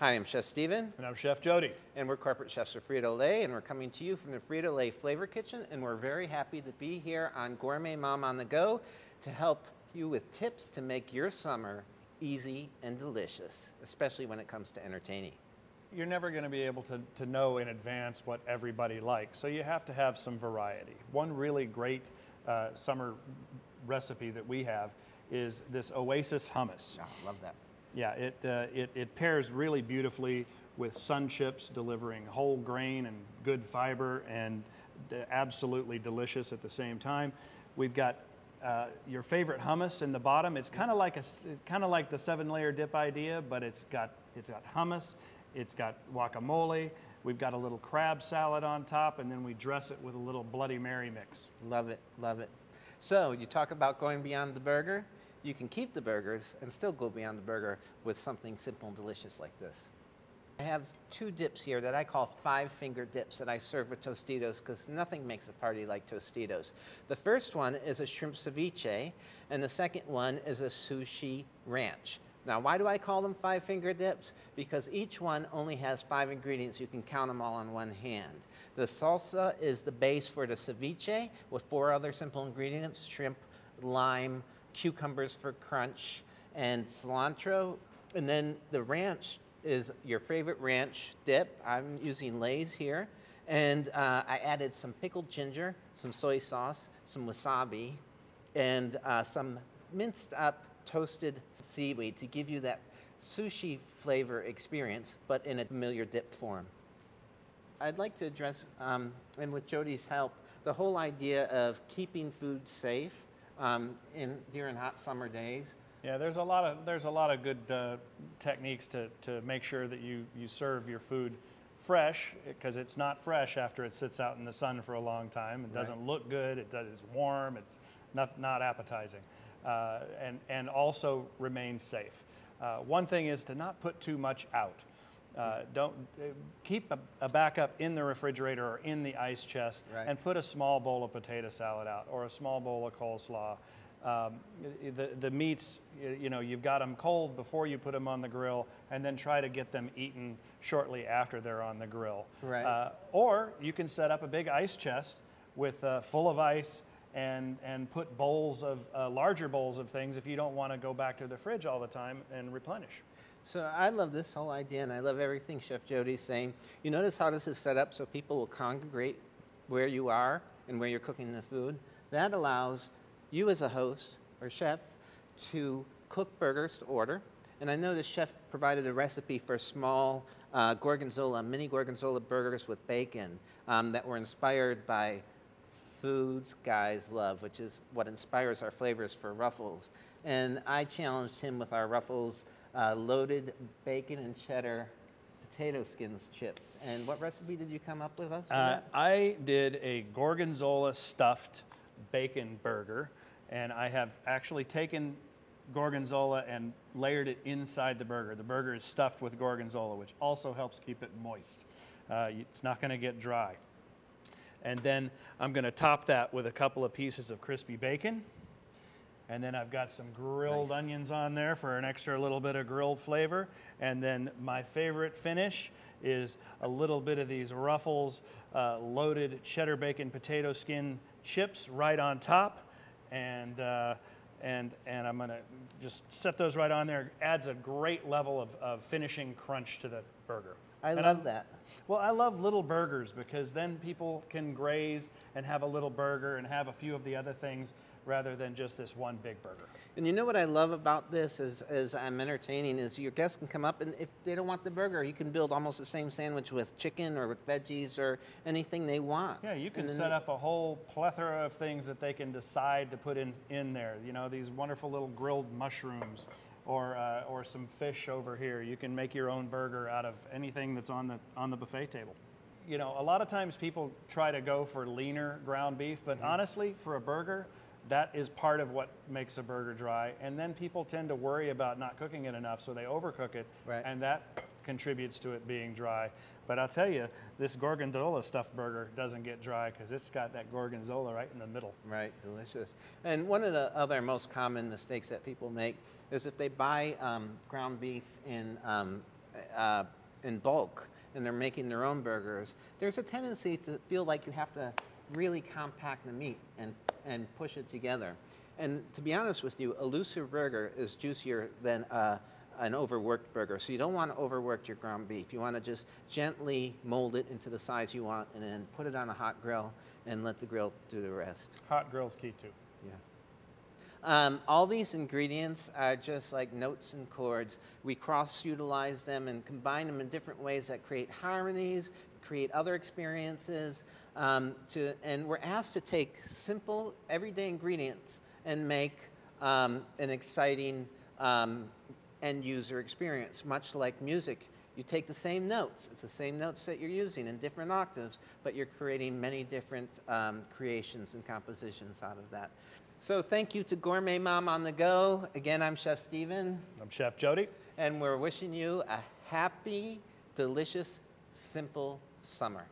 Hi, I'm Chef Stephen. And I'm Chef Jody. And we're corporate chefs for Frito Lay, and we're coming to you from the Frito Lay Flavor Kitchen, and we're very happy to be here on Gourmet Mom-on-the-Go to help you with tips to make your summer easy and delicious, especially when it comes to entertaining. You're never going to be able to know in advance what everybody likes, so you have to have some variety. One really great summer recipe that we have is this Oasis hummus. Oh, I love that. Yeah, it pairs really beautifully with sun chips, delivering whole grain and good fiber, and absolutely delicious at the same time. We've got your favorite hummus in the bottom. It's kind of like the 7-layer dip idea, but it's got hummus, it's got guacamole. We've got a little crab salad on top, and then we dress it with a little Bloody Mary mix. Love it, love it. So you talk about going beyond the burger. You can keep the burgers and still go beyond the burger with something simple and delicious like this. I have two dips here that I call 5-finger dips that I serve with Tostitos because nothing makes a party like Tostitos. The first one is a shrimp ceviche, and the second one is a sushi ranch. Now, why do I call them 5-finger dips? Because each one only has 5 ingredients. You can count them all on one hand. The salsa is the base for the ceviche with 4 other simple ingredients: shrimp, lime, cucumbers for crunch, and cilantro. And then the ranch is your favorite ranch dip. I'm using Lay's here. And I added some pickled ginger, some soy sauce, some wasabi, and some minced up toasted seaweed to give you that sushi flavor experience, but in a familiar dip form. I'd like to address, and with Jody's help, the whole idea of keeping food safe during hot summer days. Yeah, there's a lot of good techniques to make sure that you serve your food fresh, because it's not fresh after it sits out in the sun for a long time. It doesn't look good. It's warm. It's not appetizing, and also remain safe. One thing is to not put too much out. Don't keep a backup in the refrigerator or in the ice chest, and put a small bowl of potato salad out or a small bowl of coleslaw. The meats, you've got them cold before you put them on the grill, and then try to get them eaten shortly after they're on the grill. Or you can set up a big ice chest with full of ice and put bowls of larger bowls of things if you don't want to go back to the fridge all the time and replenish. So I love this whole idea, and I love everything Chef Jody's saying. You notice how this is set up so people will congregate where you are and where you're cooking the food. That allows you as a host or chef to cook burgers to order. And I know the chef provided a recipe for small mini gorgonzola burgers with bacon that were inspired by foods guys love, which is what inspires our flavors for Ruffles. And I challenged him with our Ruffles loaded bacon and cheddar potato skins chips. And what recipe did you come up with us for that? I did a gorgonzola stuffed bacon burger, and I have actually taken gorgonzola and layered it inside the burger. The burger is stuffed with gorgonzola, which also helps keep it moist. It's not going to get dry. And then I'm going to top that with a couple of pieces of crispy bacon. And then I've got some grilled onions on there for an extra little bit of grilled flavor. And then my favorite finish is a little bit of these Ruffles loaded cheddar bacon potato skin chips right on top. And I'm gonna just set those right on there. Adds a great level of finishing crunch to the burger. I love that. Well, I love little burgers because then people can graze and have a little burger and have a few of the other things rather than just this one big burger. And you know what I love about this as I'm entertaining is your guests can come up, and if they don't want the burger, you can build almost the same sandwich with chicken or with veggies or anything they want. Yeah, you can set up a whole plethora of things that they can decide to put in there. You know, these wonderful little grilled mushrooms, or some fish over here. You can make your own burger out of anything that's on the buffet table. You know, a lot of times people try to go for leaner ground beef, but honestly, for a burger, that is part of what makes a burger dry. And then people tend to worry about not cooking it enough, so they overcook it, and that contributes to it being dry. But I'll tell you, this gorgonzola stuffed burger doesn't get dry because it's got that gorgonzola right in the middle. Right, delicious. And one of the other most common mistakes that people make is if they buy ground beef in in bulk and they're making their own burgers, there's a tendency to feel like you have to really compact the meat and push it together. And to be honest with you, a looser burger is juicier than an overworked burger. So you don't want to overwork your ground beef. You want to just gently mold it into the size you want and then put it on a hot grill and let the grill do the rest. Hot grill's key too. Yeah. All these ingredients are just like notes and chords. We cross-utilize them and combine them in different ways that create harmonies, create other experiences. And we're asked to take simple, everyday ingredients and make an exciting end-user experience, much like music. You take the same notes. It's the same notes that you're using in different octaves, but you're creating many different creations and compositions out of that. So thank you to Gourmet Mom-on-the-Go. Again, I'm Chef Stephen. I'm Chef Jody. And we're wishing you a happy, delicious, simple summer.